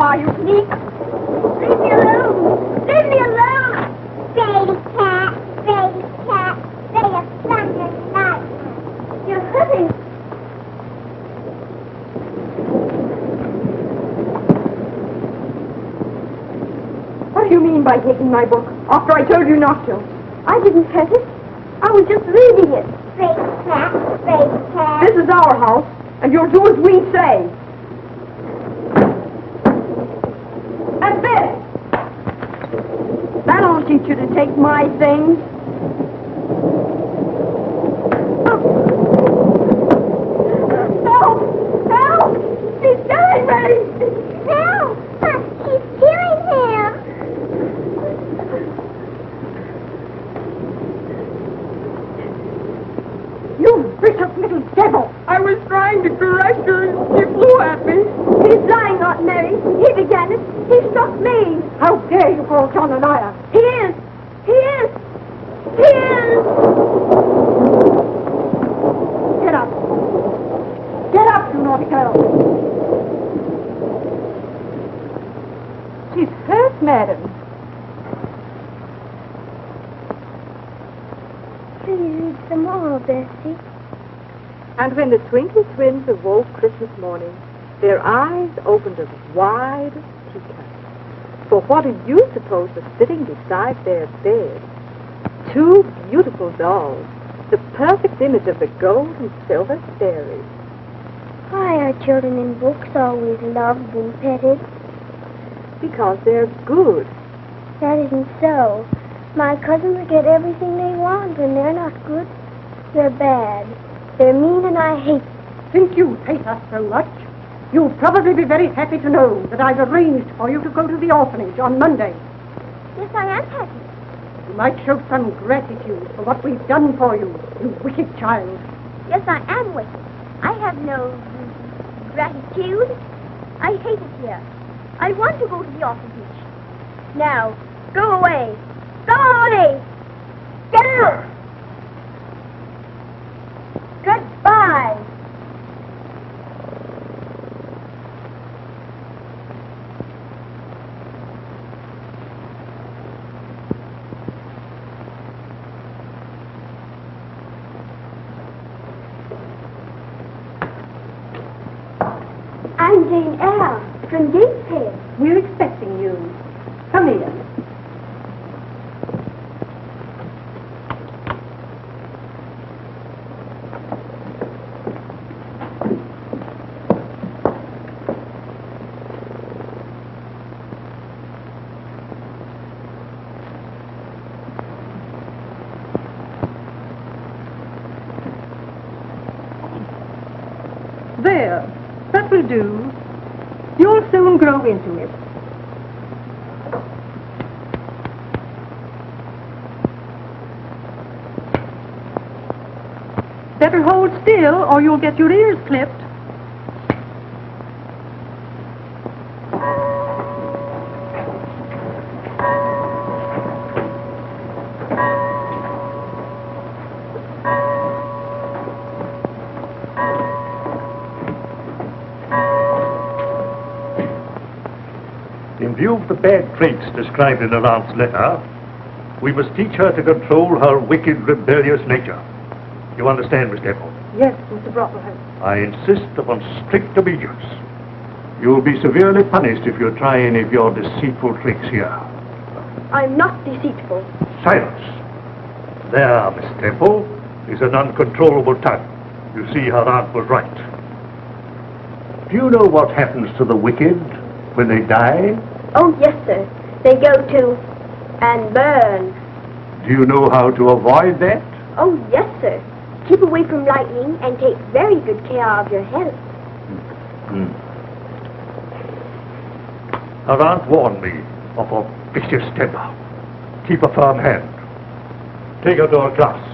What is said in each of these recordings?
are, you sneak? Leave me alone! Leave me alone! Brady cat, they are thunder and lightning. You're hurting. What do you mean by taking my book, after I told you not to? I didn't hurt it. I was just reading it. Brady cat. This is our house, and you'll do as we say. That's it. That'll teach you to take my things. Help! Help! He's killing me! Help! She's killing him! You vicious little devil! I was trying to correct her and she flew at me. He's lying, Aunt Mary. He began it. He struck me. How dare you call John a liar? He is. He is. He is. Get up. Get up, you naughty girl. She's hurt, madam. Please read some more, Bessie. And when the Twinkle Twins awoke Christmas morning, their eyes opened as wide as teacups. For what do you suppose was sitting beside their bed? Two beautiful dolls, the perfect image of the gold and silver fairies. Why are children in books always loved and petted? Because they're good. That isn't so. My cousins get everything they want, and they're not good. They're bad. They're mean, and I hate them. Since you hate us so much, you'll probably be very happy to know that I've arranged for you to go to the orphanage on Monday. Yes, I am happy. You might show some gratitude for what we've done for you, you wicked child. Yes, I am wicked. I have no gratitude. I hate it here. I want to go to the orphanage. Now, go away. Go away. Get out. Goodbye. I'm Jane Eyre from Gateshead. We're expecting you. Come here. There. That will do. You'll soon grow into it. Better hold still, or you'll get your ears clipped. In view of the bad traits described in her aunt's letter, we must teach her to control her wicked, rebellious nature. You understand, Miss Temple? Yes, Mr. Brocklehurst. I insist upon strict obedience. You will be severely punished if you try any of your deceitful tricks here. I'm not deceitful. Silence. There, Miss Temple, is an uncontrollable tongue. You see her aunt was right. Do you know what happens to the wicked when they die? Oh, yes, sir. They go to and burn. Do you know how to avoid that? Oh, yes, sir. Keep away from lightning and take very good care of your health. Her aunt warned me of her vicious temper. Keep a firm hand. Take her to her class.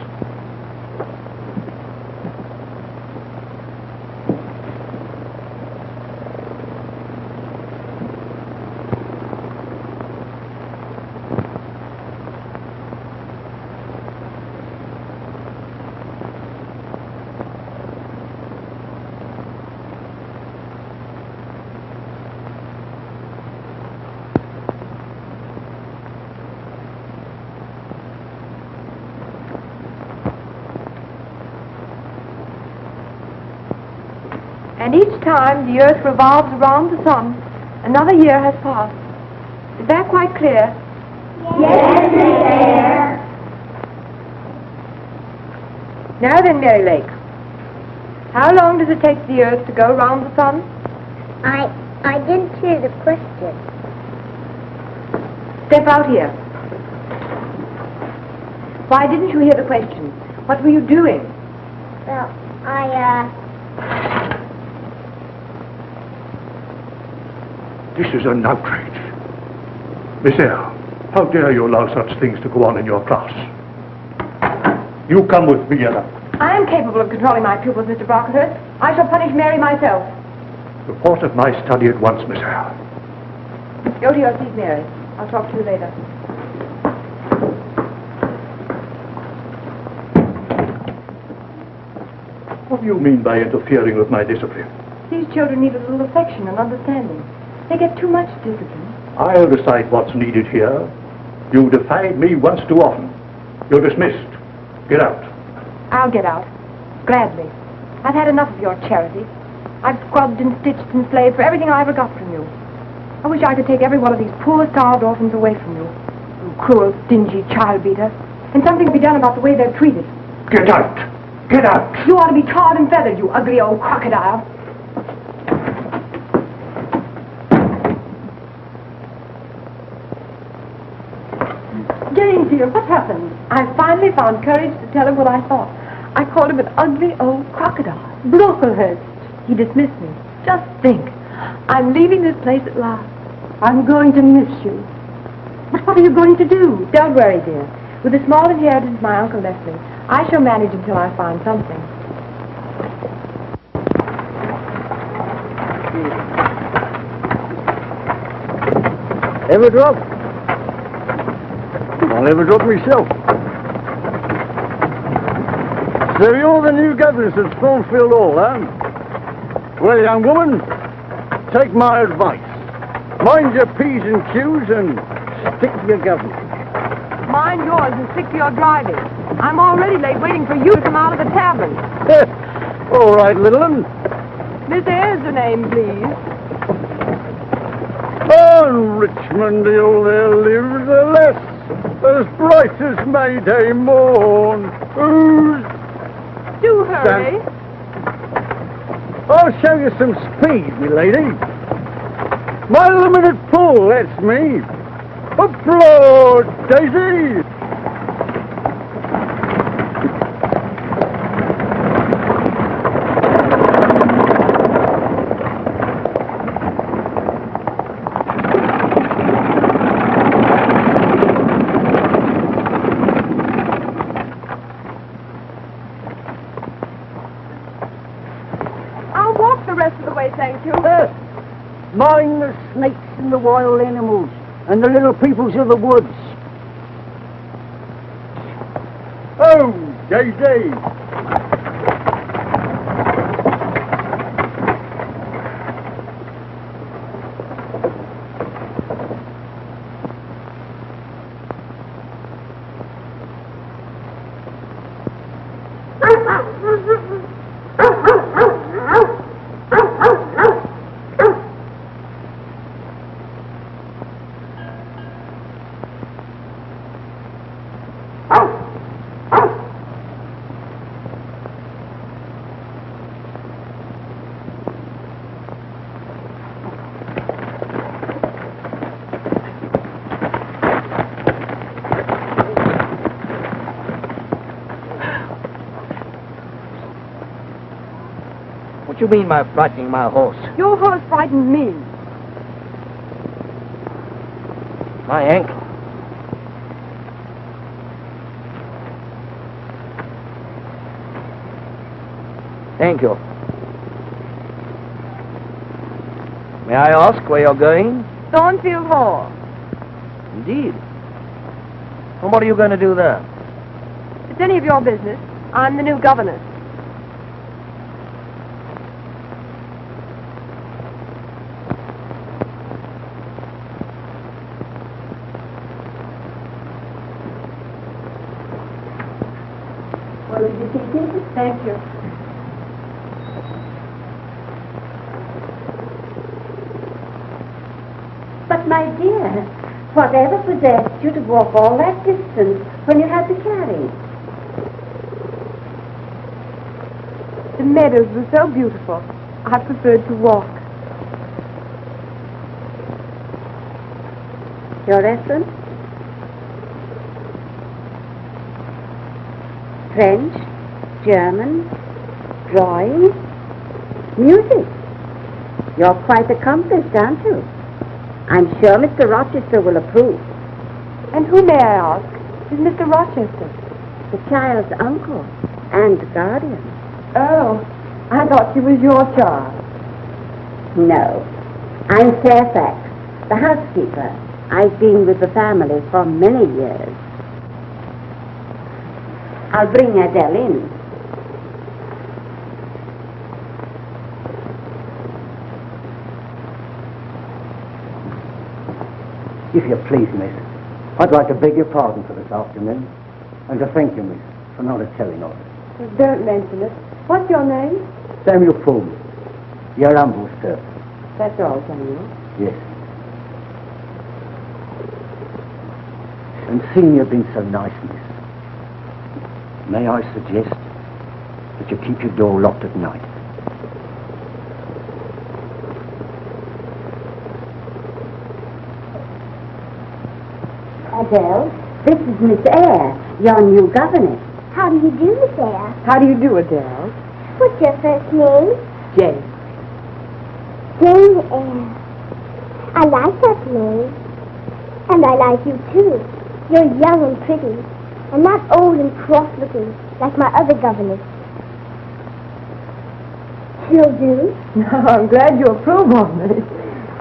And each time the earth revolves around the sun, another year has passed. Is that quite clear? Yes, Miss Eyre. Now then, Mary Lake, how long does it take the earth to go round the sun? I didn't hear the question. Step out here. Why didn't you hear the question? What were you doing? Well, This is an outrage. Miss Eyre, how dare you allow such things to go on in your class? You come with me, Ella. I am capable of controlling my pupils, Mr. Brocklehurst. I shall punish Mary myself. Report of my study at once, Miss Eyre. Go to your seat, Mary. I'll talk to you later. What do you mean by interfering with my discipline? These children need a little affection and understanding. They get too much discipline. I'll decide what's needed here. You defied me once too often. You're dismissed. Get out. I'll get out. Gladly. I've had enough of your charity. I've scrubbed and stitched and slaved for everything I ever got from you. I wish I could take every one of these poor starved orphans away from you. You cruel, stingy child beater. And something be done about the way they're treated. Get out. Get out. You ought to be tarred and feathered, you ugly old crocodile. Jane, dear, what happened? I finally found courage to tell him what I thought. I called him an ugly old crocodile. Brocklehurst. He dismissed me. Just think. I'm leaving this place at last. I'm going to miss you. But what are you going to do? Don't worry, dear. With the small inheritance my uncle left me, I shall manage until I find something. Ever drop? I'll ever drop myself. So you're the new governess at Thornfield Hall, huh? Well, young woman, take my advice. Mind your P's and Q's and stick to your government. Mind yours and stick to your driving. I'm already late waiting for you to come out of the tavern. All right, little one. Miss Eyre's the name, please. On Richmond Hill there lives a lass as bright as May Day morn. Who's Do hurry. I'll show you some speed, me lady. My limited pull, that's me. Applaud, Daisy! I'll walk the rest of the way, thank you. Mind the snakes and the wild animals and the little peoples of the woods. Oh, Daisy! What do you mean by frightening my horse? Your horse frightened me. My ankle. Thank you. May I ask where you're going? Thornfield Hall. Indeed. And what are you going to do there? If it's any of your business, I'm the new governess. Well, did you take it? Thank you. my dear, whatever possessed you to walk all that distance when you had the carriage? The meadows were so beautiful. I preferred to walk. Your lesson? French, German, drawing, music. You're quite accomplished, aren't you? I'm sure Mr. Rochester will approve. And who, may I ask, is Mr. Rochester? The child's uncle and guardian. Oh, I thought she was your child. No, I'm Fairfax, the housekeeper. I've been with the family for many years. I'll bring Adele in. If you please, miss, I'd like to beg your pardon for this afternoon, and to thank you, miss, for not telling of it. Don't mention it. What's your name? Samuel Pullman, your humble servant. That's all, Samuel. Yes. And seeing you've been so nice, miss, may I suggest that you keep your door locked at night? Adele, this is Miss Eyre, your new governess. How do you do, Miss Eyre? How do you do, Adele? What's your first name? Jane. Jane Eyre. I like that name. And I like you, too. You're young and pretty, and not old and cross-looking like my other governess. She'll do. I'm glad you approve of me.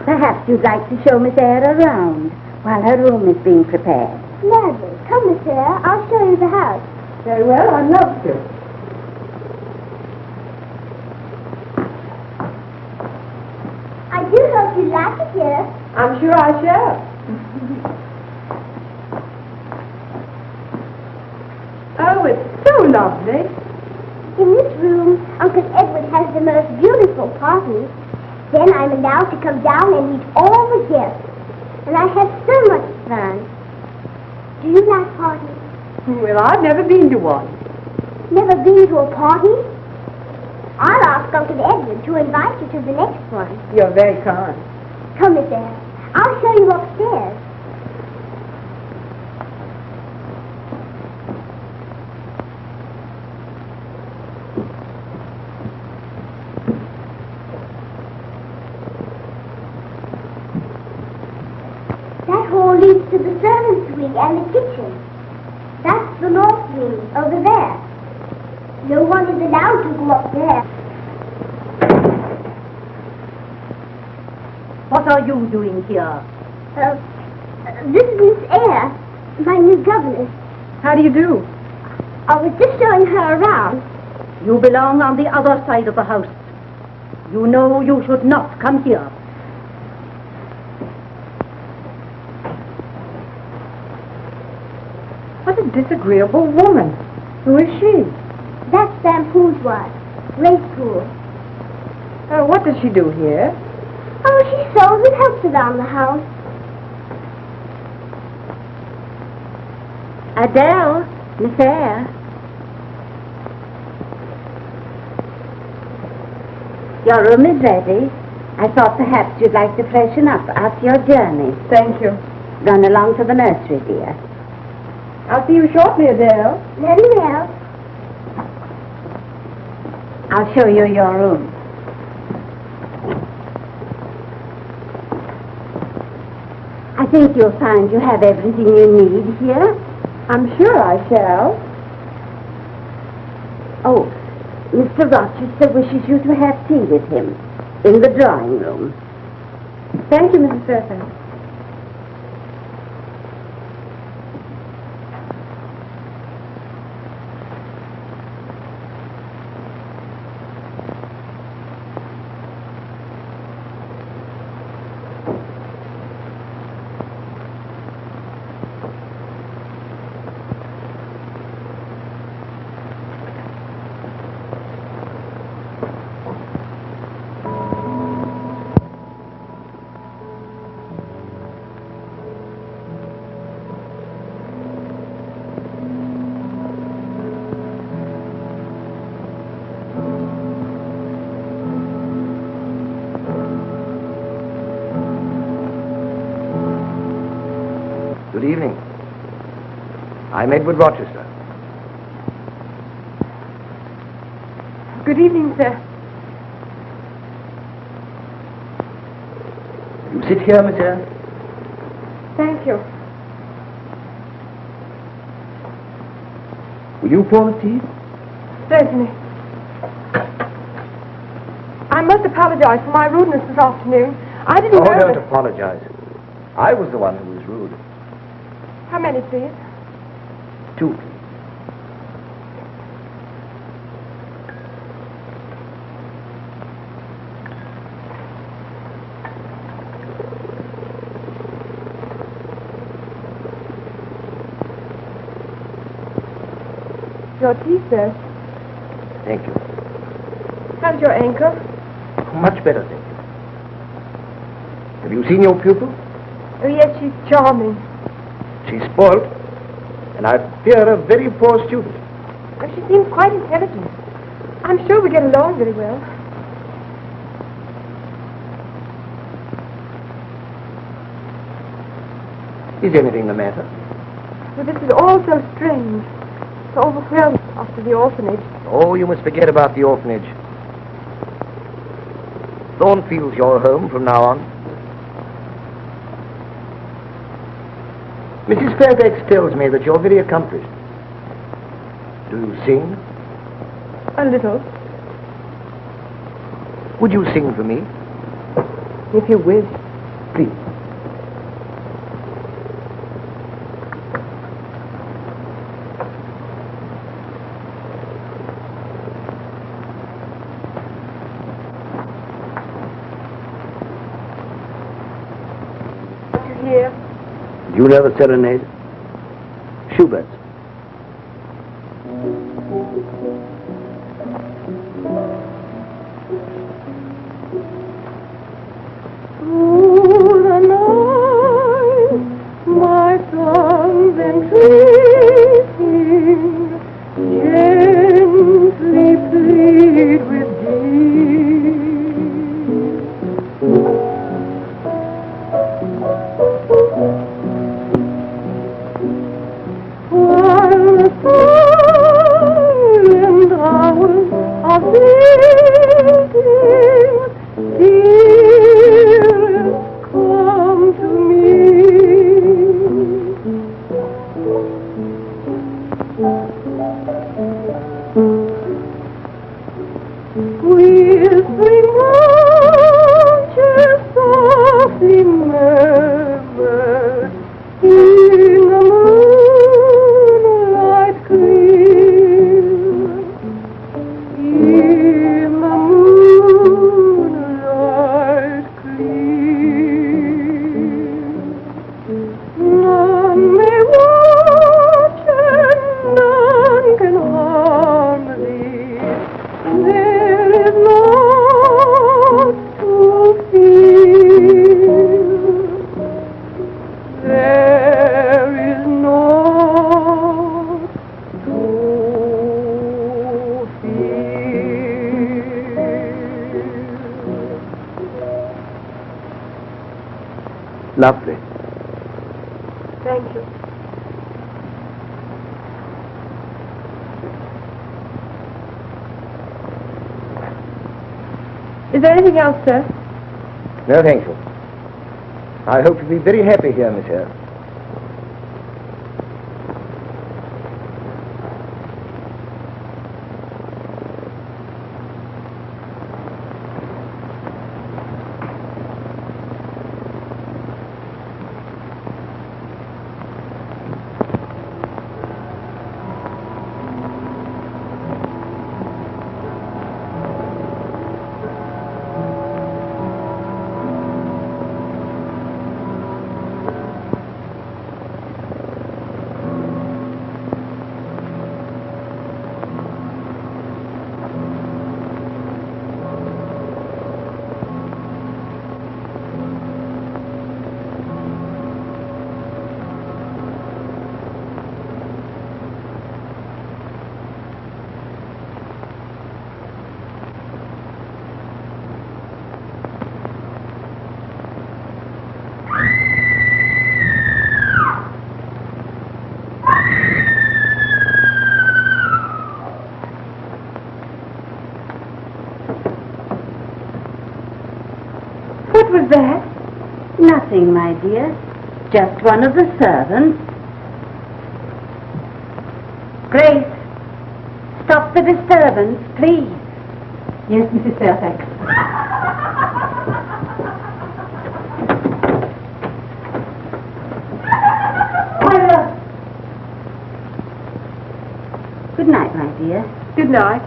Perhaps you'd like to show Miss Eyre around while her room is being prepared. Gladly. Come, Miss Eyre. I'll show you the house. Very well, I'd love to. I do hope you like it here. I'm sure I shall. Oh, it's so lovely. In this room, Uncle Edward has the most beautiful parties. Then I'm allowed to come down and meet all the guests. And I have so much fun. Do you like parties? Well, I've never been to one. Never been to a party? I'll ask Uncle Edward to invite you to the next one. You're very kind. Come, Miss Eyre. I'll show you upstairs. That hall leads to the servants' wing and the kitchen. That's the north wing over there. No one is allowed to go up there. What are you doing here? This is Miss Eyre, my new governess. How do you do? I was just showing her around. You belong on the other side of the house. You know you should not come here. What a disagreeable woman. Who is she? That's Sam Poole's wife, Grace Poole. What does she do here? Oh, she sews and helps around the house. Adele, Miss Eyre. Your room is ready. I thought perhaps you'd like to freshen up after your journey. Thank you. Run along to the nursery, dear. I'll see you shortly, Adele. Very well. I'll show you your room. I think you'll find you have everything you need here. I'm sure I shall. Oh, Mr. Rochester wishes you to have tea with him in the drawing room. Thank you, Mrs. Fairfax. Good evening. I'm Edward Rochester. Good evening, sir. You sit here, Miss Eyre. Thank you. Will you pour the tea? Certainly. I must apologize for my rudeness this afternoon. I didn't know don't that... apologize. I was the one who was rude. How many, please? 2, please. Your tea, sir. Thank you. How's your ankle? Much better, thank you. Have you seen your pupil? Oh, yes, she's charming. She's spoiled, and I fear a very poor student. Oh, she seems quite intelligent. I'm sure we get along very well. Is anything the matter? Well, this is all so strange. So overwhelmed after the orphanage. Oh, you must forget about the orphanage. Thornfield's your home from now on. Mrs. Fairfax tells me that you're very accomplished. Do you sing? A little, Would you sing for me? if you wish. Please. Here. You know the serenade? Schubert's. Through the night, my songs entreating, gently plead with thee. While the silent hours are waiting, dearest, come to me. Whispering branches softly murmur in the moonlight clear. In the moonlight clear. None may watch and none can harm thee. There is naught to fear. There is naught to fear. Lovely. Thank you. Is there anything else, sir? No, thank you. I hope you'll be very happy here, Miss Eyre. nothing, my dear. Just one of the servants. Grace, stop the disturbance, please. Yes, Mrs. Fairfax. Good night, my dear. Good night.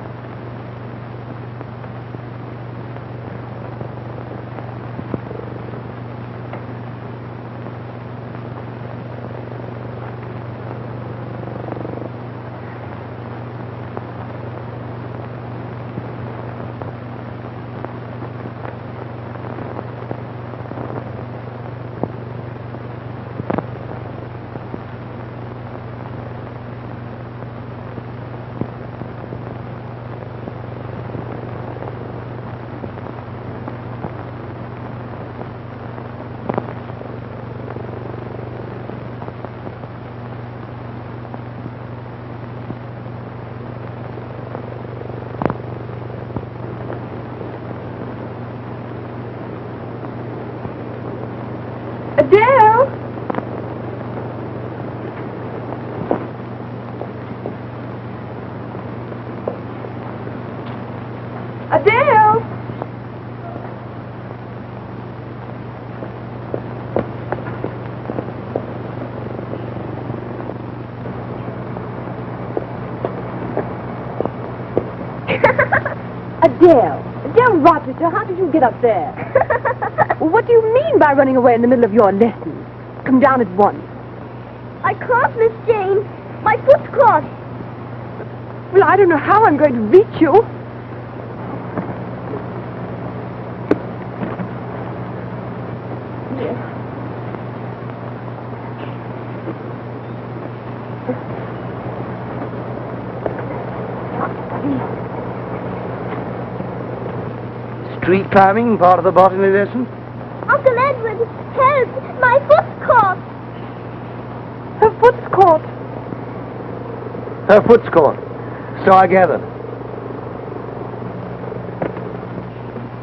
Adele! Adele! Adele! Adele Rochester, how did you get up there? Well, what do you mean by running away in the middle of your lesson? Come down at once. I can't, Miss Jane. My foot's caught. Well, I don't know how I'm going to reach you. Street climbing, part of the botany lesson? Uncle Edward, help! My foot's caught. Her foot's caught. Her foot's caught. So I gather.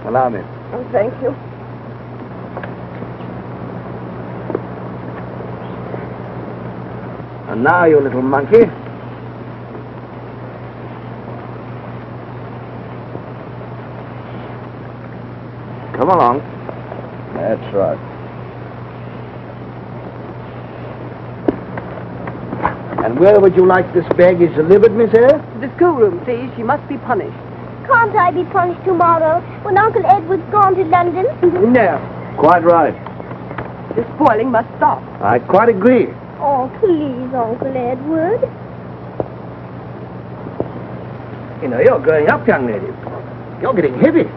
Allow me. Oh, thank you. And now, you little monkey. Come along. That's right. And where would you like this baggage delivered, Miss Eyre? The schoolroom, please. She must be punished. Can't I be punished tomorrow when Uncle Edward's gone to London? No. Quite right. The spoiling must stop. I quite agree. Oh, please, Uncle Edward. You know, you're growing up, young lady. You're getting heavy.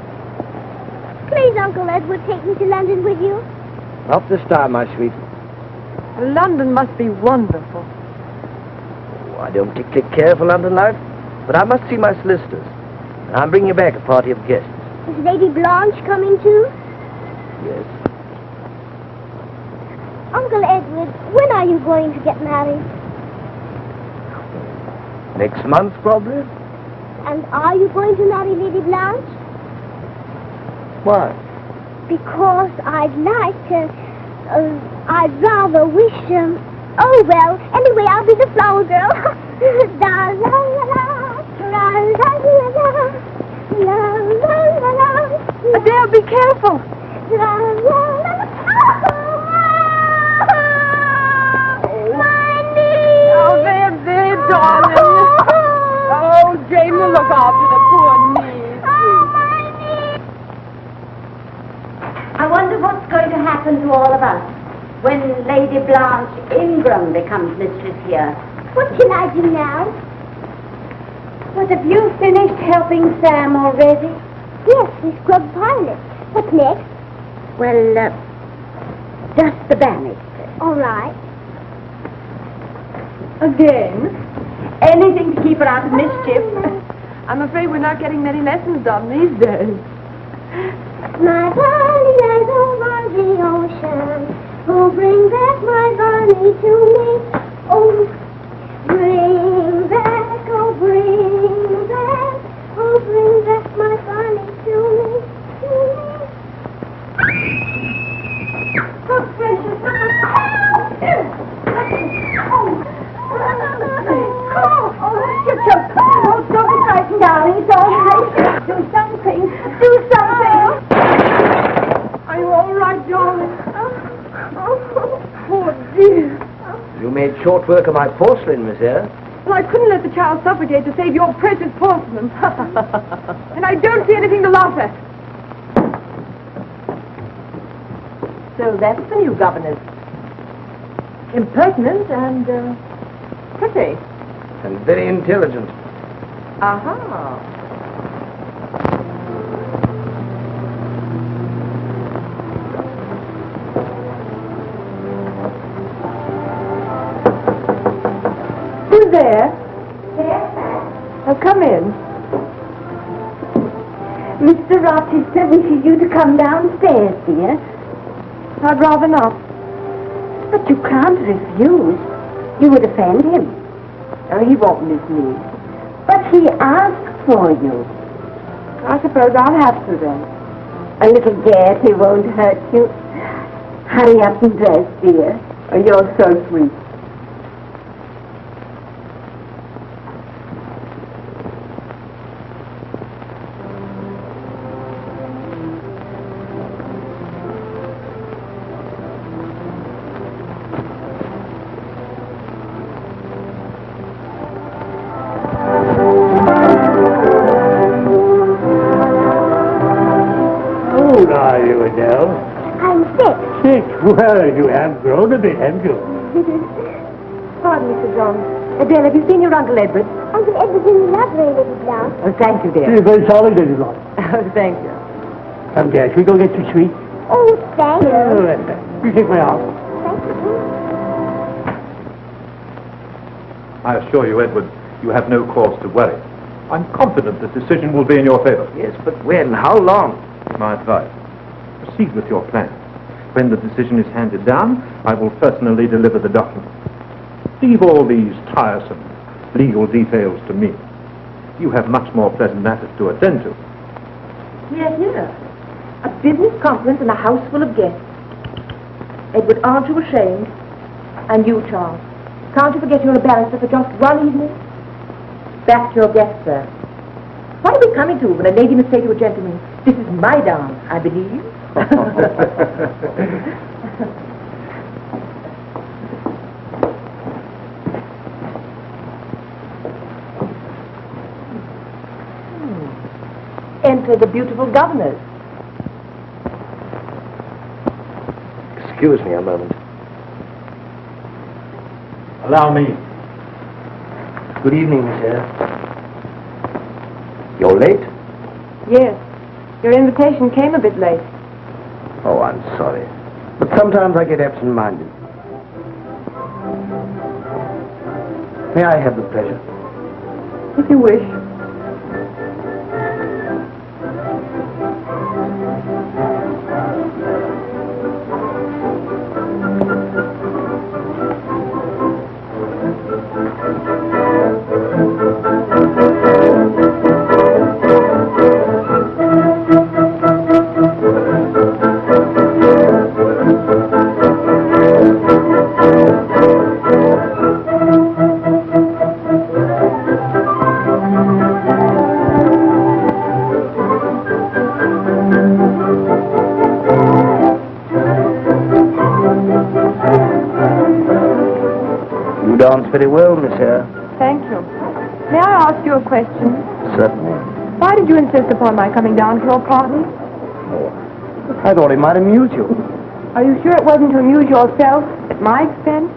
Please, Uncle Edward, take me to London with you. Not this time, my sweet. London must be wonderful. Oh, I don't particularly care for London life, but I must see my solicitors. And I'm bringing back a party of guests. Is Lady Blanche coming too? Yes. Uncle Edward, when are you going to get married? Next month, probably. And are you going to marry Lady Blanche? Why? Because I'd like to... I'd rather wish... Oh, well, anyway, I'll be the flower girl. Da, la, la, la, la, la, la, la, la, la, la. Adele, be careful. La, la, la, my knee! Oh, there, darling. Oh, Jane will look after the poor knees. My knee! I wonder what's going to happen to all of us when Lady Blanche Ingram becomes mistress here. What can I do now? What, have you finished helping Sam already? Yes, we scrubbed pilot. What next? Well, dust the banister. All right. Again? Anything to keep her out of mischief. I'm afraid we're not getting many lessons done these days. My Bonnie lies over the ocean. Oh, bring back my Bonnie to me. Oh, bring back, oh, bring back. Oh, bring back my Bonnie to me. To me. Oh, You made short work of my porcelain, Miss Eyre. Well, I couldn't let the child suffocate to save your precious porcelain. And I don't see anything to laugh at. So that's the new governess. Impertinent and pretty. And very intelligent. Aha. Who's there? Oh, come in. Mr. Rochester wishes you to come downstairs, dear. I'd rather not. But you can't refuse. You would offend him. Oh, he won't miss me. But he asked for you. I suppose I'll have to then. A little gaiety won't hurt you. Hurry up and dress, dear. Oh, you're so sweet. I'm sick. Sick? Well, you have grown a bit, haven't you? Pardon me, Sir John. Adele, have you seen your Uncle Edward? Uncle Edward's in the library, Lady Blanche. Oh, thank you, dear. You're very sorry, Lady Blanche. Oh, thank you. Come, dear, shall we go get some sweets? Oh, thank you. Oh, that's right. You take my arm. Thank you. I assure you, Edward, you have no cause to worry. I'm confident the decision will be in your favor. Yes, but when? How long? My advice, proceed with your plan. When the decision is handed down, I will personally deliver the document. Leave all these tiresome legal details to me. You have much more pleasant matters to attend to. Yes, here. A business conference in a house full of guests. Edward, aren't you ashamed? And you, Charles, can't you forget you're a barrister for just one evening? Back to your guests, sir. What are we coming to when a lady must say to a gentleman, "This is my dance, I believe"? Enter the beautiful governess. Excuse me a moment. Allow me. Good evening, Miss Eyre. You're late? Yes. Your invitation came a bit late. Oh, I'm sorry. But sometimes I get absent-minded. May I have the pleasure? If you wish. Very well, Miss Eyre. Thank you. May I ask you a question? Certainly. Why did you insist upon my coming down to your party? Oh, I thought it might amuse you. Are you sure it wasn't to amuse yourself at my expense?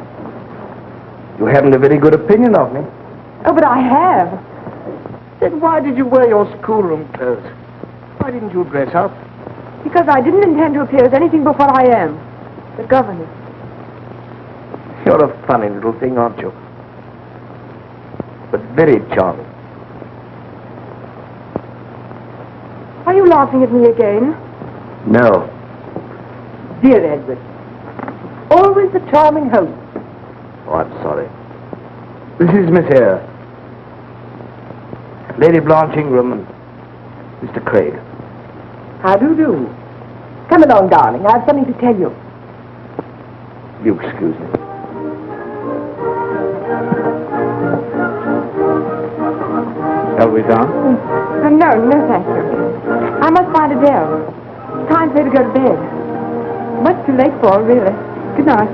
You haven't a very good opinion of me. Oh, but I have. Then why did you wear your schoolroom clothes? Why didn't you dress up? Because I didn't intend to appear as anything but what I am. The governess. You're a funny little thing, aren't you? But very charming. Are you laughing at me again? No. Dear Edward. Always the charming host. Oh, I'm sorry. This is Miss Eyre. Lady Blanche Ingram and Mr. Craig. How do you do? Come along, darling. I have something to tell you. You excuse me. Shall we dance? No, thank you. I must find Adele. It's time for her to go to bed. Much too late for her, really. Good night.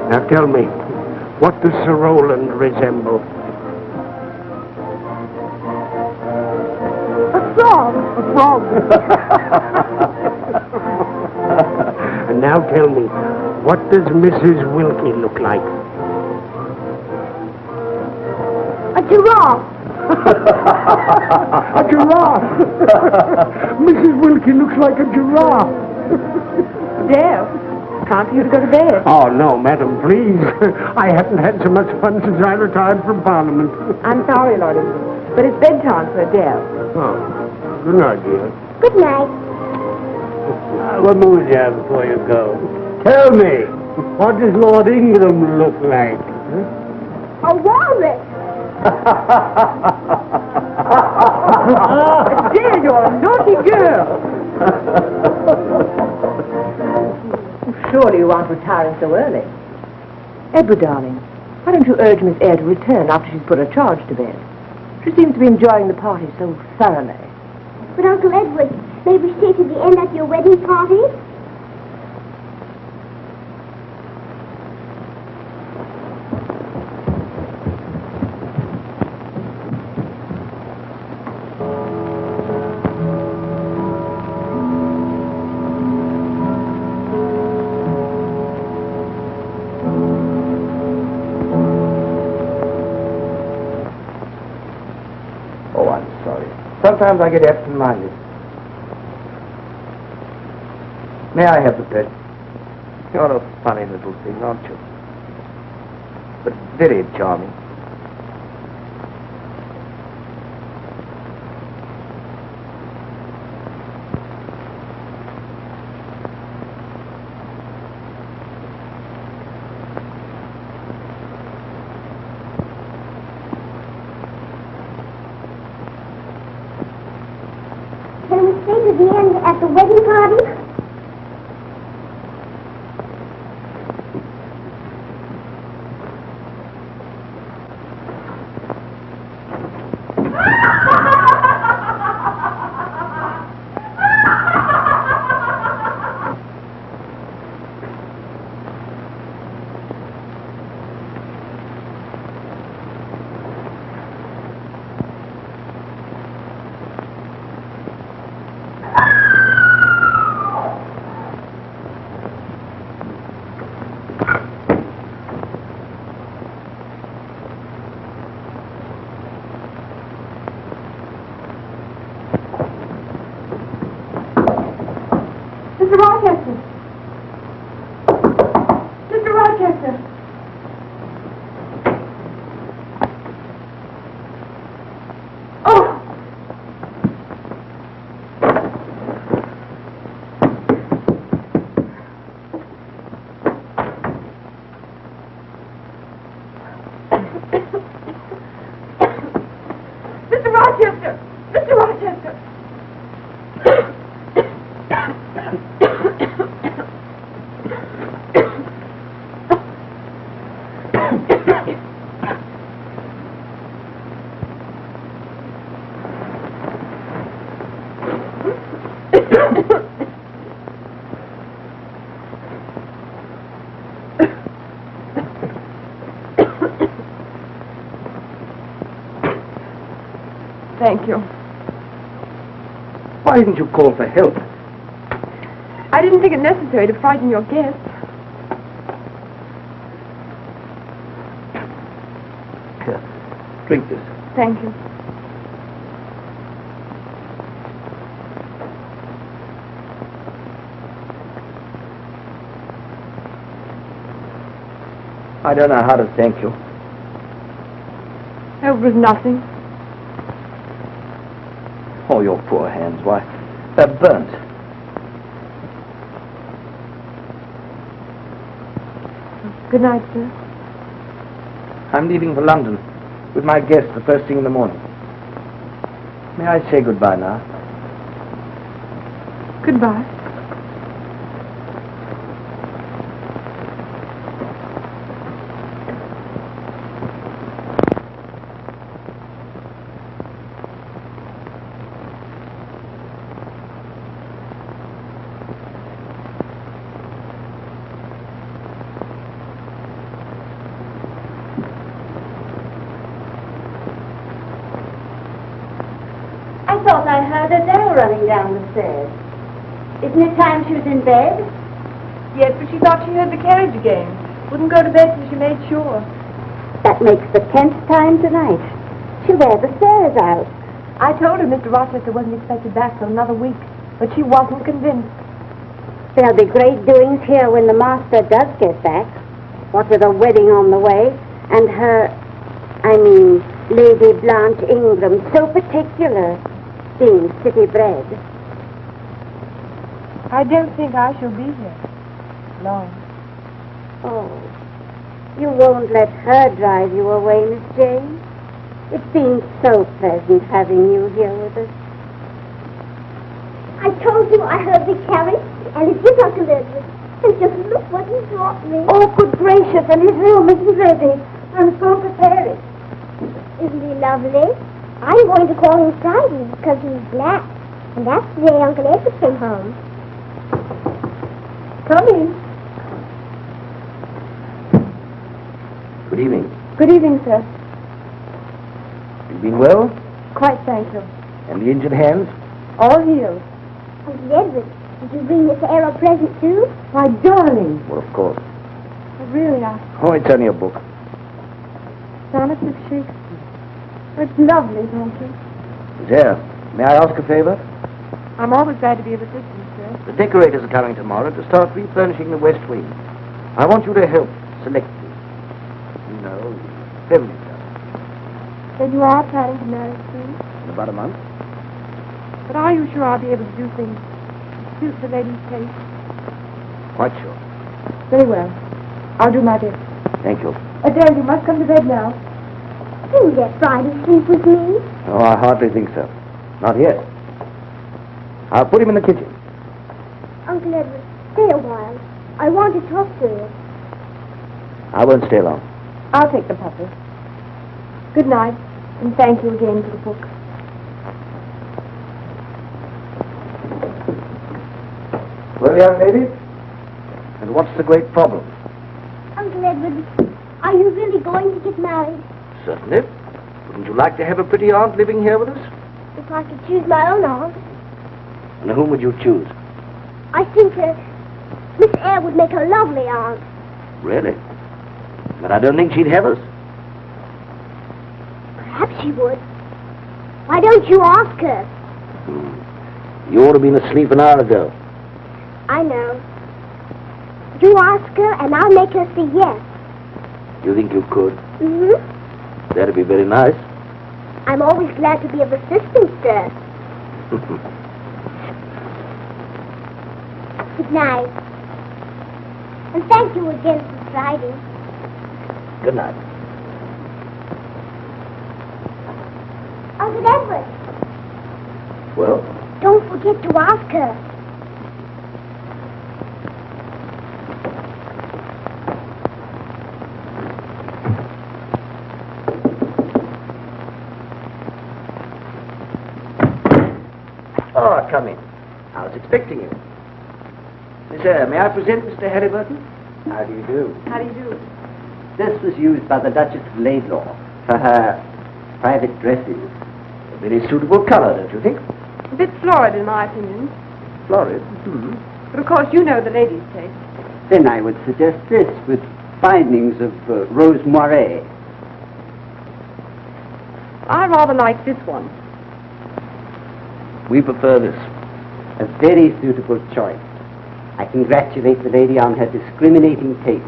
Now tell me, what does Sir Roland resemble? A frog. A frog. And now tell me, what does Mrs. Wilkie look like? A giraffe. A giraffe. Mrs. Wilkie looks like a giraffe. Dale, time for you to go to bed. Oh, no, madam, please. I haven't had so much fun since I retired from Parliament. I'm sorry, Lord England, but it's bedtime for Adele. Oh, good night, dear. Good night. What more do you have before you go? Tell me, what does Lord Ingram look like? A walrus. Adele, you're a naughty girl. Surely you aren't retiring so early. Edward, darling, why don't you urge Miss Eyre to return after she's put her charge to bed? She seems to be enjoying the party so thoroughly. But Uncle Edward, may we stay to the end at your wedding party? Oh, I'm sorry. Sometimes I get absent-minded. May I have the pet? You're a funny little thing, aren't you? But very charming. Can we stay to the end at the wedding party? Mr. Rochester! Mr. Rochester! Oh! Mr. Rochester! Mr. Rochester! Thank you. Why didn't you call for help? I didn't think it necessary to frighten your guests. Here, drink this. Thank you. I don't know how to thank you. It was nothing. Oh, your poor hands, why, they're burnt. Good night, sir. I'm leaving for London with my guest the first thing in the morning. May I say goodbye now? Goodbye. thought I heard Adele running down the stairs. Isn't it time she was in bed? Yes, but she thought she heard the carriage again. Wouldn't go to bed till she made sure. That makes the 10th time tonight. She'll wear the stairs out. I told her Mr. Rochester wasn't expected back for another week, but she wasn't convinced. There'll be great doings here when the master does get back. What with a wedding on the way, and Lady Blanche Ingram, so particular, being city bred. I don't think I shall be here long. Oh, you won't let her drive you away, Miss Jane? It's been so pleasant having you here with us. I told you I heard the carriage, and it is Uncle Edward. And just look what he brought me. Oh, good gracious, and his room isn't ready. I'm so prepared. Isn't he lovely? I'm going to call him Friday because he's black. And that's the day Uncle Edward came home. Come in. Good evening. Good evening, sir. You've been well? Quite, thank you. And the injured hands? All healed. Uncle Edward, did you bring Miss Eyre a present too? My darling. Well, of course. Really, Oh, it's only a book. Sonnets of Shakespeare. It's lovely, thank you. There. May I ask a favor? I'm always glad to be of assistance, sir. The decorators are coming tomorrow to start refurnishing the West Wing. I want you to help select these. You know, feminine stuff. Then you are planning to marry soon? In about a month. But are you sure I'll be able to do things to suit the lady's taste? Quite sure. Very well. I'll do my best. Thank you. Adele, you must come to bed now. Can you let Friday sleep with me? Oh, I hardly think so. Not yet. I'll put him in the kitchen. Uncle Edward, stay a while. I want to talk to you. I won't stay long. I'll take the puppy. Good night, and thank you again for the book. Well, young lady, and what's the great problem? Uncle Edward, are you really going to get married? Certainly. Wouldn't you like to have a pretty aunt living here with us? If I could choose my own aunt. And whom would you choose? I think Miss Eyre would make a lovely aunt. Really? But I don't think she'd have us. Perhaps she would. Why don't you ask her? You ought to have been asleep an hour ago. I know. You ask her, and I'll make her say yes. You think you could? Mm-hmm. That'd be very nice. I'm always glad to be of assistance, sir. Good night. And thank you again for Friday. Good night. Uncle Edward, Well? don't forget to ask her. Oh, come in. I was expecting you. Miss Eyre, may I present Mr. Halliburton? How do you do? How do you do? This was used by the Duchess of Laidlaw for her private dresses. A very suitable color, don't you think? A bit florid, in my opinion. Florid. But of course, you know the lady's taste. Then I would suggest this with bindings of rose moiré. I rather like this one. We prefer this. A very suitable choice. I congratulate the lady on her discriminating taste.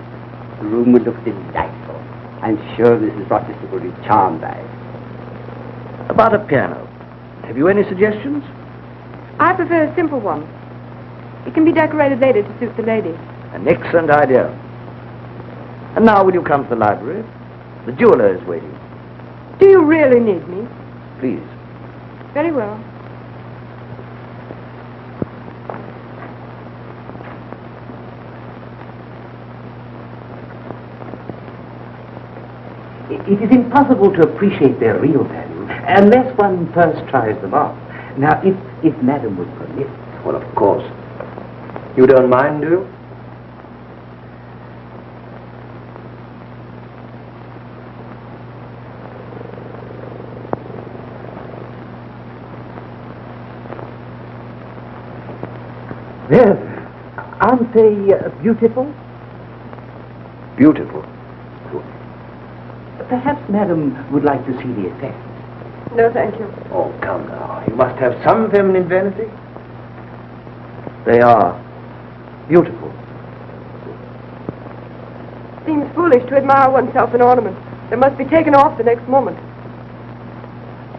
The room will look delightful. I'm sure Mrs. Rochester will be charmed by it. About a piano. Have you any suggestions? I prefer a simple one. It can be decorated later to suit the lady. An excellent idea. And now will you come to the library? The jeweler is waiting. Do you really need me? Please. Very well. It is impossible to appreciate their real value unless one first tries them on. Now, if Madam would permit... Well, of course. You don't mind, do you? There. Aren't they beautiful? Beautiful. Good. Perhaps Madam would like to see the effect. No, thank you. Oh, come now. You must have some feminine vanity. They are beautiful. Seems foolish to admire oneself in ornaments. They must be taken off the next moment.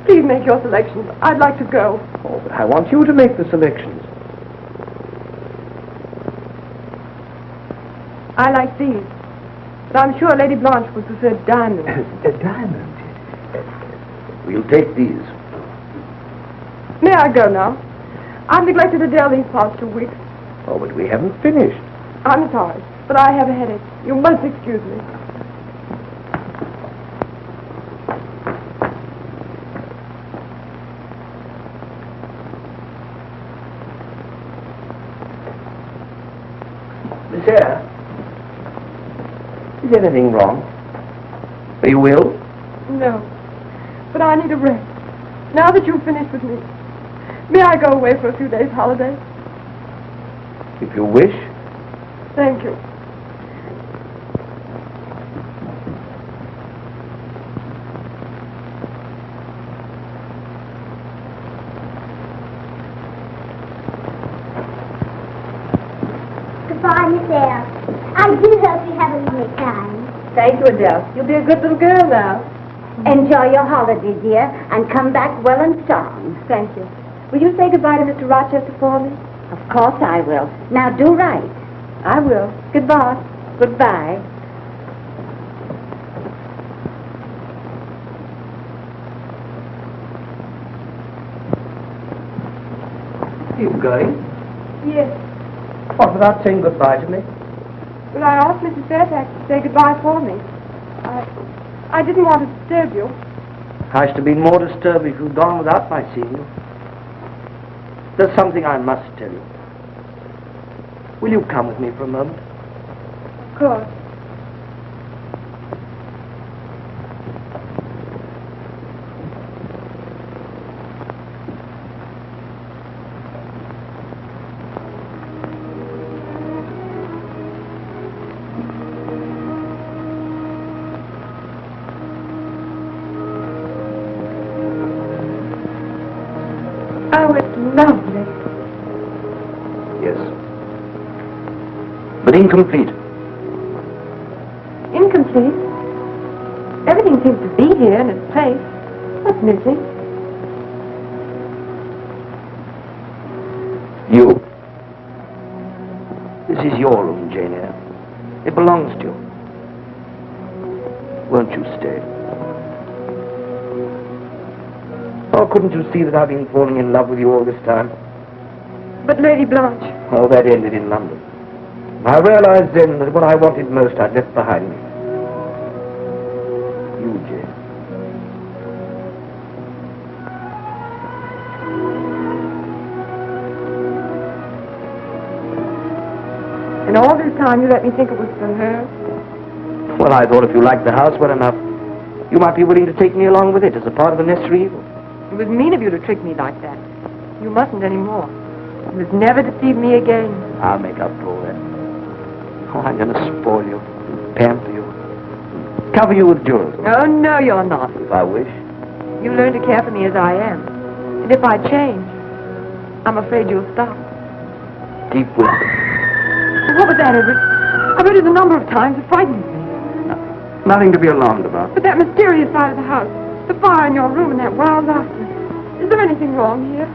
Please make your selections. I'd like to go. Oh, but I want you to make the selections. I like these. But I'm sure Lady Blanche would prefer diamonds. A diamond. We'll take these. May I go now? I've neglected Adele these past 2 weeks. Oh, but we haven't finished. I'm sorry, but I have a headache. You must excuse me. Miss Eyre, is anything wrong? Are you ill? No, but I need a rest. Now that you've finished with me, may I go away for a few days' holiday? If you wish. Thank you. Goodbye, Miss Eyre. I do hope you have a lovely time. Thank you, Adele. You'll be a good little girl now. Enjoy your holiday, dear, and come back well and strong. Thank you. Will you say goodbye to Mr. Rochester for me? Of course I will. Now do right. I will. Goodbye. Goodbye. You going? Yes. What, without saying goodbye to me? Well, I asked Mrs. Fairfax to say goodbye for me. I didn't want to disturb you. I should have been more disturbed if you'd gone without my seeing you. There's something I must tell you. Will you come with me for a moment? Of course. Oh, it's lovely. Yes. But incomplete. Incomplete. Everything seems to be here in its place. What's missing? You. This is your room, Jane Eyre. It belongs to you. Won't you stay? Oh, couldn't you see that I've been falling in love with you all this time? But Lady Blanche. Oh, that ended in London. I realized then that what I wanted most I'd left behind me. You, Jane. And all this time you let me think it was for her? Well, I thought if you liked the house well enough, you might be willing to take me along with it as a part of the necessary evil. It was mean of you to trick me like that. You mustn't anymore. You must never deceive me again. I'll make up for all that. Oh, I'm going to spoil you, pamper you, cover you with jewels. Oh, no, you're not. If I wish. You learn to care for me as I am. And if I change, I'm afraid you'll stop. Deep whisper. What was that, Everett? I've heard it a number of times. It frightens me. Nothing to be alarmed about. But that mysterious side of the house, the fire in your room and that wild laughter. Is there anything wrong here?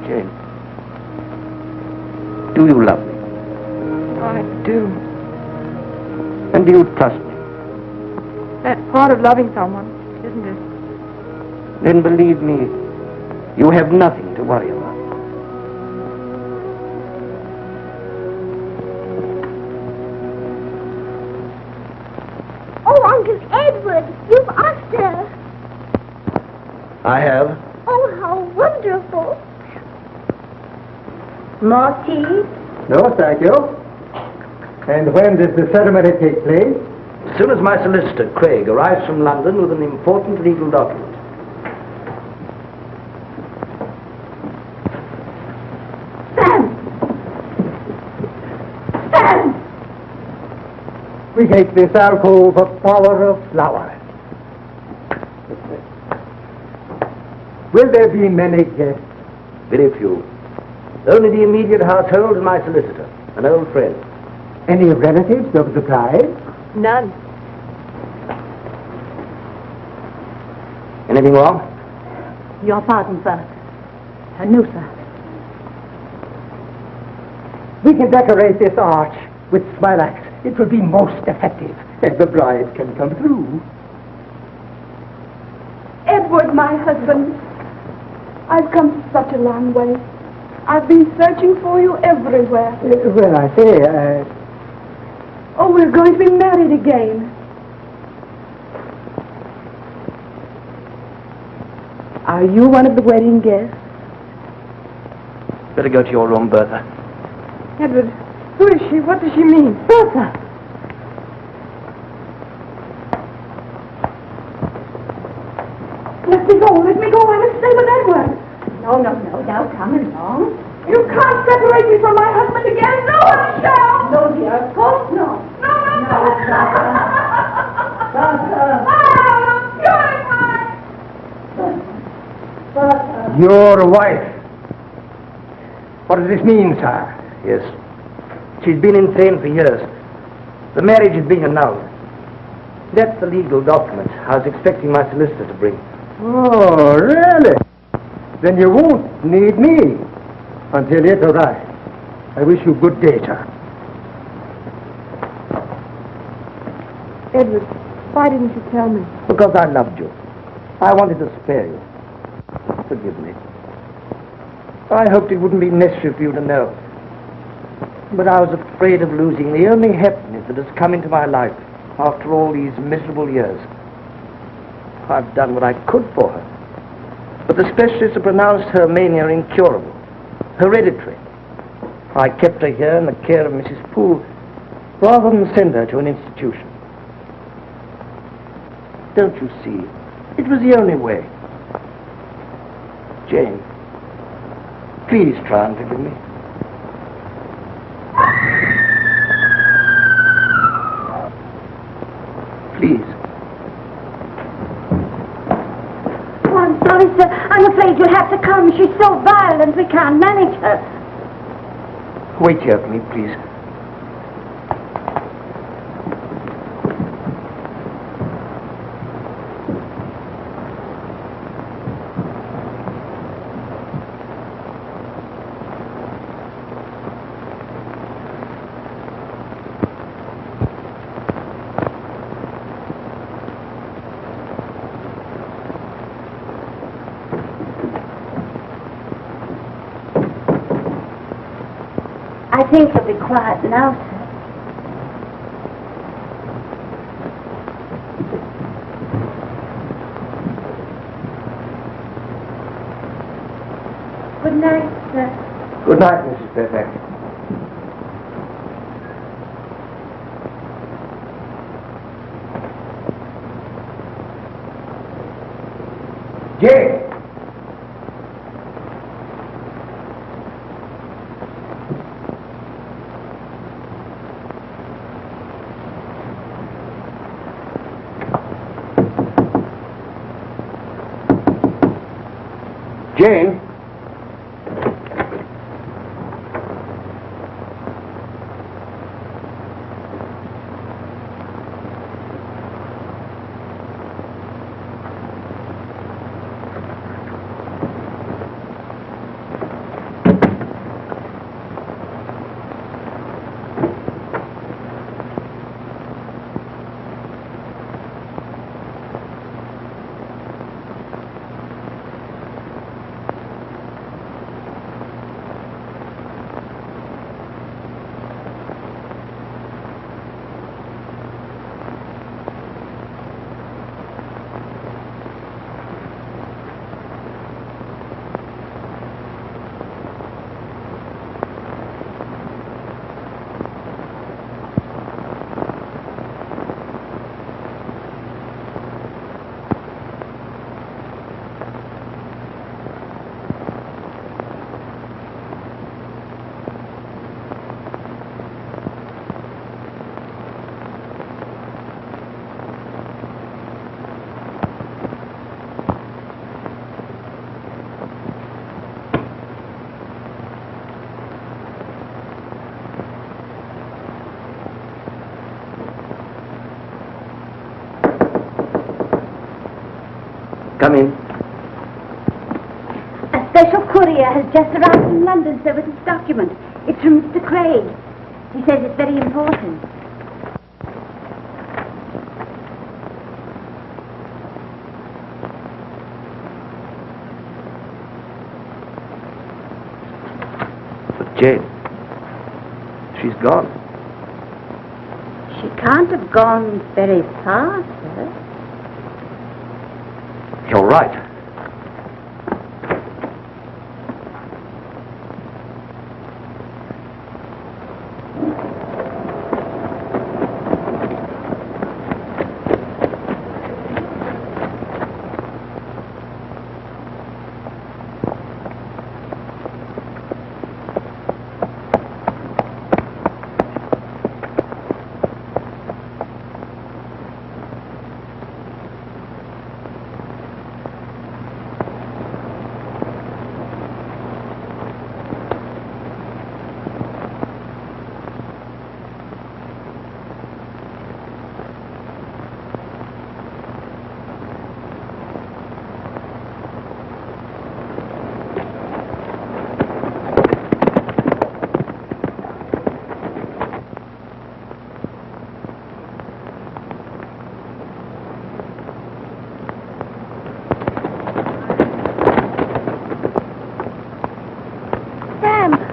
Jane, do you love me? I do. And do you trust me? That's part of loving someone, isn't it? Then believe me, you have nothing to worry about. Oh, Uncle Edward, you've asked her. I have. Oh, how wonderful. More tea? No, thank you. And when does the ceremony take place? As soon as my solicitor, Craig, arrives from London with an important legal document. We take this alcove for power of flower. Will there be many guests? Very few. Only the immediate household and my solicitor, an old friend. Any relatives of the bride? None. Anything wrong? Your pardon, sir. No, sir. We can decorate this arch with smilax. It will be most effective, and the bride can come through. Edward, my husband, I've come such a long way. I've been searching for you everywhere. Well, I say, Oh, we're going to be married again. Are you one of the wedding guests? Better go to your room, Bertha. Edward, who is she? What does she mean? Bertha! Let me go, I must stay with Edward. No, now come along. You can't separate me from my husband again. No one shall. No, dear, of course not. No. your wife. What does this mean, sir? Yes. She's been insane for years. The marriage is being annulled. That's the legal document I was expecting my solicitor to bring. Oh, really? Then you won't need me until it arrives. I wish you good day, sir. Edward, why didn't you tell me? Because I loved you. I wanted to spare you. Forgive me. I hoped it wouldn't be necessary for you to know. But I was afraid of losing the only happiness that has come into my life after all these miserable years. I've done what I could for her. But the specialists have pronounced her mania incurable, hereditary. I kept her here in the care of Mrs. Poole rather than send her to an institution. Don't you see? It was the only way. Jane, please try and forgive me. Please. Oh, I'm sorry, sir. I'm afraid you'll have to come. She's so violent we can't manage her. Wait here for me, please. I think you'll be quiet now, sir. Good night, sir. Good night, Mrs. Fairfax. Jane! Jane? Come in. A special courier has just arrived from London, sir, with his document. It's from Mr. Craig. He says it's very important. But Jane, she's gone. She can't have gone very far, sir. You're right.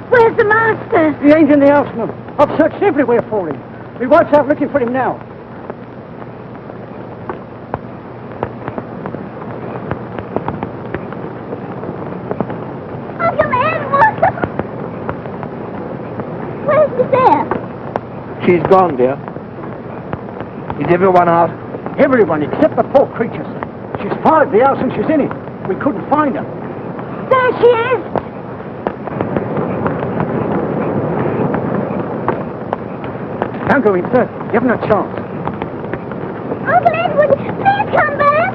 Where's the master? He ain't in the house, ma'am. I've searched everywhere for him. My wife's out looking for him now. Uncle Edward! Where's Miss Eyre? She's gone, dear. Is everyone out? Everyone except the poor creature, sir. She's fired the house and she's in it. We couldn't find her. There she is! Don't go in, sir. You haven't a chance. Uncle Edward, please come back!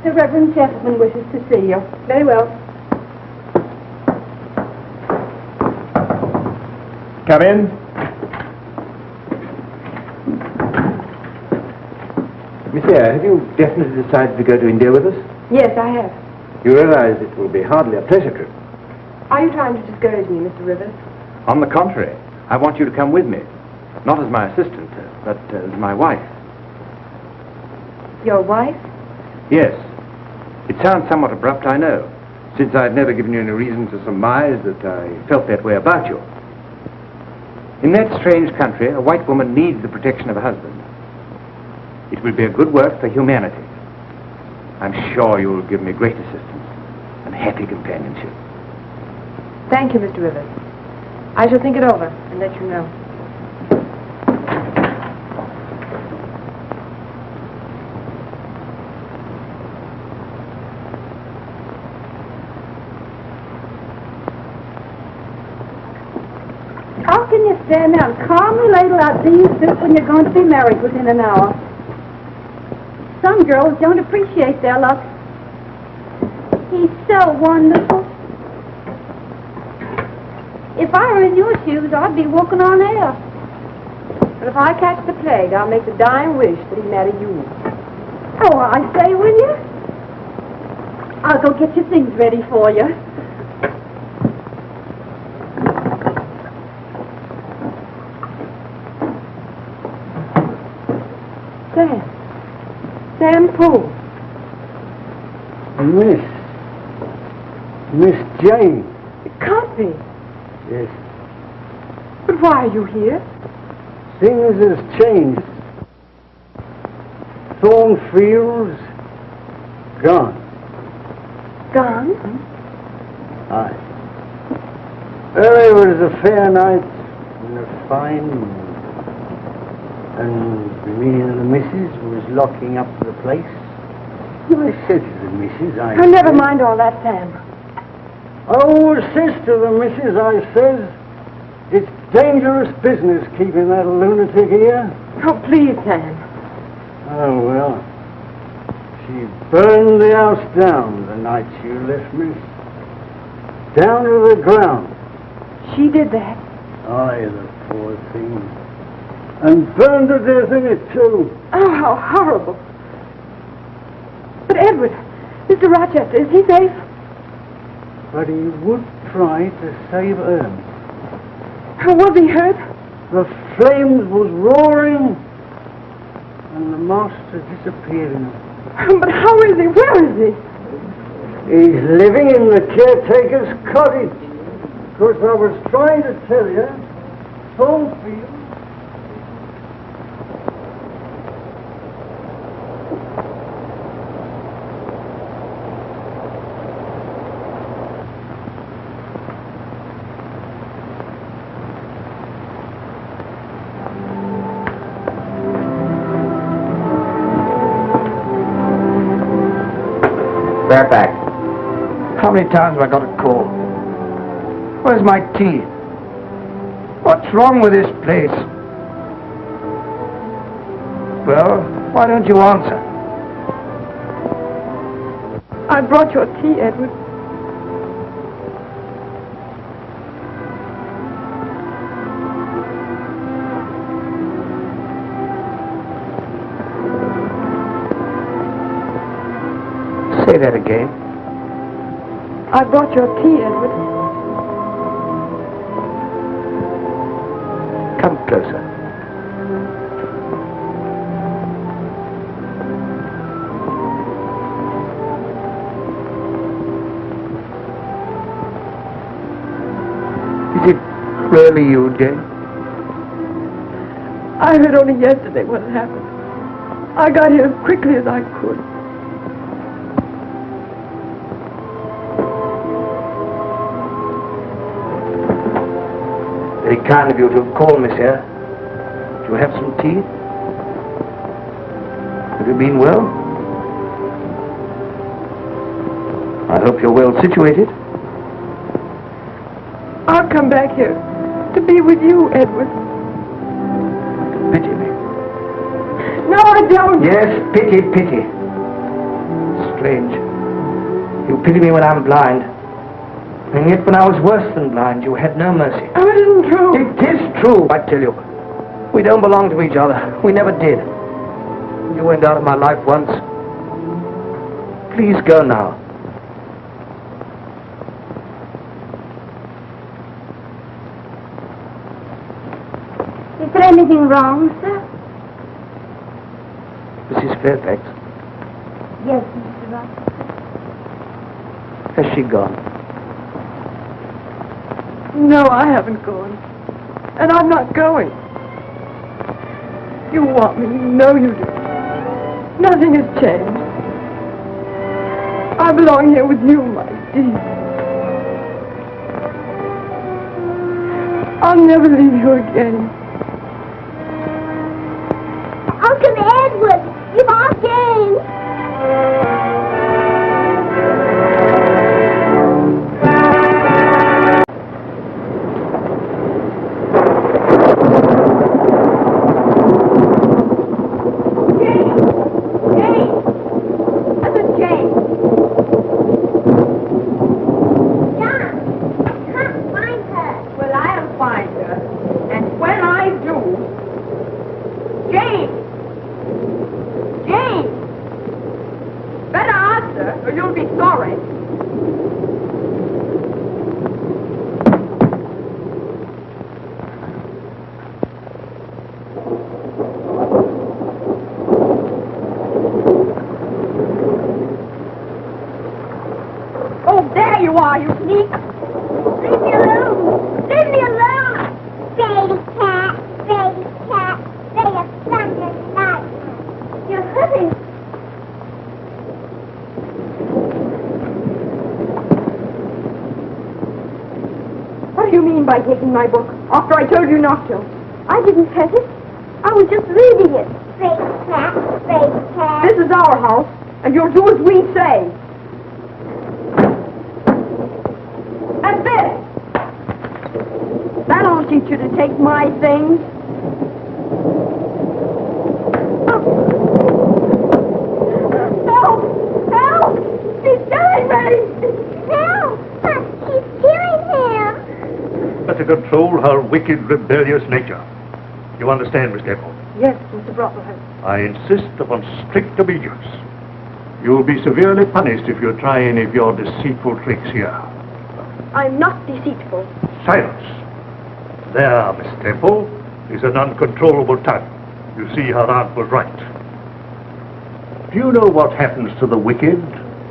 The Reverend gentleman wishes to see you. Very well. Come in. Miss Eyre, have you definitely decided to go to India with us? Yes, I have. You realize it will be hardly a pleasure trip. Are you trying to discourage me, Mr. Rivers? On the contrary, I want you to come with me. Not as my assistant, but as my wife. Your wife? Yes. It sounds somewhat abrupt, I know, since I've never given you any reason to surmise that I felt that way about you. In that strange country, a white woman needs the protection of a husband. It will be a good work for humanity. I'm sure you will give me great assistance and happy companionship. Thank you, Mr. Rivers. I shall think it over and let you know. How can you stand there and calmly ladle out bean soup when you're going to be married within an hour? Some girls don't appreciate their luck. He's so wonderful. If I were in your shoes, I'd be walking on air. But if I catch the plague, I'll make the dying wish that he marry you. Oh, I say, will you? I'll go get your things ready for you. Sam Poole. Miss Jane. It can't be. Yes. But why are you here? Things has changed. Thornfield's gone. Gone? Aye. Earlier was a fair night and a fine moon. And me and the missus was locking up the place. I said to the missus, Oh, never mind all that, Sam. Oh, says to the missus, I says, it's dangerous business keeping that lunatic here. Oh, please, Sam. Oh, well, she burned the house down the night she left me. Down to the ground. She did that? Aye, the poor thing. And burned to death in it, too. Oh, how horrible. But Edward, Mr. Rochester, is he safe? But he would try to save her. Was he hurt? The flames was roaring, and the master disappeared in them. But how is he? Where is he? He's living in the caretaker's cottage. Of course, I was trying to tell you, Thornfield. Fairfax. How many times have I got a call? Where's my tea? What's wrong with this place? Well, why don't you answer? I brought your tea, Edward. Say that again. I brought your tea, Edward. Come closer. Is it really you, Jane? I heard only yesterday what had happened. I got here as quickly as I could. Very kind of you to have called me, sir. Do you have some tea? Have you been well? I hope you're well situated. I'll come back here to be with you, Edward. You pity me. No, I don't. Yes, pity, pity. Strange. You pity me when I'm blind. And yet when I was worse than blind, you had no mercy. Oh, it isn't true. It is true, I tell you. We don't belong to each other. We never did. You went out of my life once. Please go now. Is there anything wrong, sir? Mrs. Fairfax, Yes, Mr. Rochester. has she gone? No, I haven't gone. And I'm not going. You want me. You know you do. Nothing has changed. I belong here with you, my dear. I'll never leave you again. Uncle Edward, you've all changed. Leave me alone! Leave me alone! Baby! by taking my book after I told you not to? I didn't hurt it. I was just reading it. Fake cat, fake cat. This is our house, and you'll do as we say. And this! That'll teach you to take my things. Help! Help! She's killing me! Help! She's killing him. But to control her wicked, rebellious nature. You understand, Miss Temple? Yes, Mr. Brocklehurst. I insist upon strict obedience. You'll be severely punished if you try any of your deceitful tricks here. I'm not deceitful. Silence. There, Miss Temple, is an uncontrollable tongue. You see her aunt was right. Do you know what happens to the wicked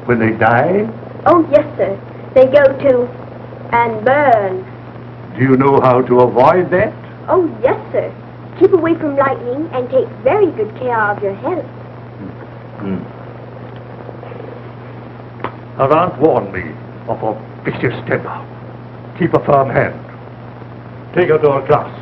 when they die? Oh, yes, sir. They go to and burn. Do you know how to avoid that? Oh, yes, sir. Keep away from lightning and take very good care of your health. Her aunt warned me of her vicious temper. Keep a firm hand. Take her to her class.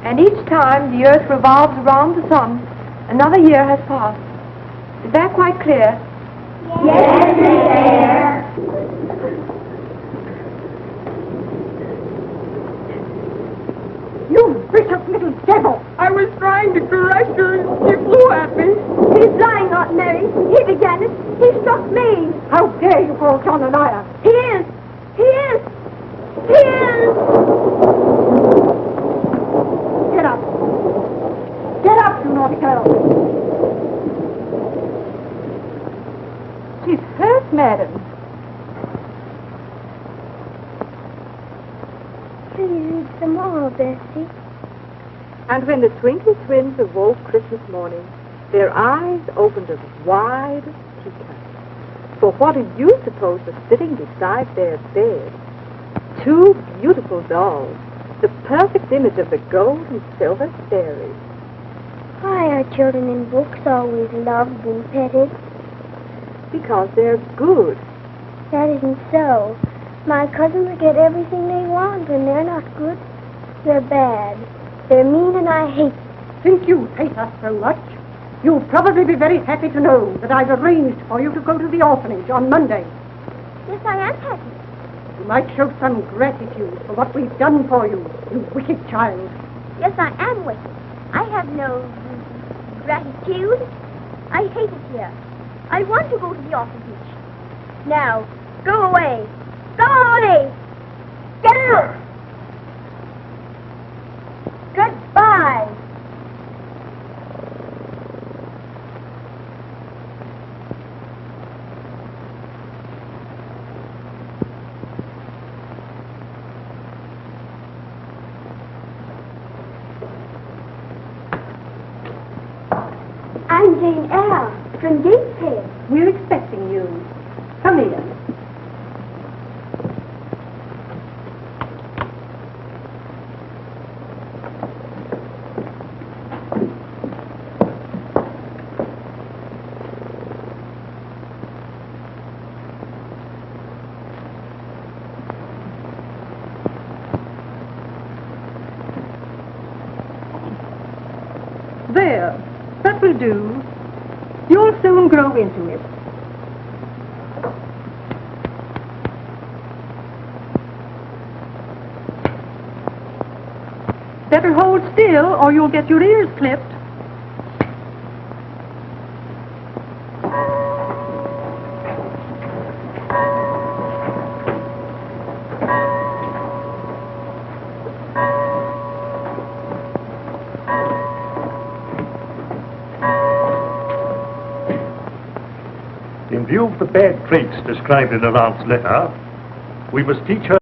And each time the earth revolves around the sun, another year has passed. Is that quite clear? Yes, sir. You vicious little devil! I was trying to correct her and she flew at me. He's lying, Aunt Mary. He began it. He struck me. How dare you call John a liar? He is. He is. He is. Get up. Get up, you naughty girl. She's hurt, madam. Please read some more, Bessie. And when the twinkle twins awoke Christmas morning, their eyes opened as wide as teacups. For what do you suppose was sitting beside their bed? Two beautiful dolls, the perfect image of the gold and silver fairies. Why are children in books always loved and petted? Because they're good. That isn't so. My cousins get everything they want, and they're not good. They're bad. They're mean, and I hate them. Since you hate us so much, you'll probably be very happy to know that I've arranged for you to go to the orphanage on Monday. Yes, I am happy. You might show some gratitude for what we've done for you, you wicked child. Yes, I am wicked. I have no gratitude. I hate it here. I want to go to the orphanage. Now, go away. Go away. Get out. Goodbye. I'm Jane Eyre from Gateshead. We're expecting you. Come here. There. That will do. You'll soon grow into it. Better hold still or you'll get your ears clipped. view of the bad traits described in her aunt's letter, we must teach her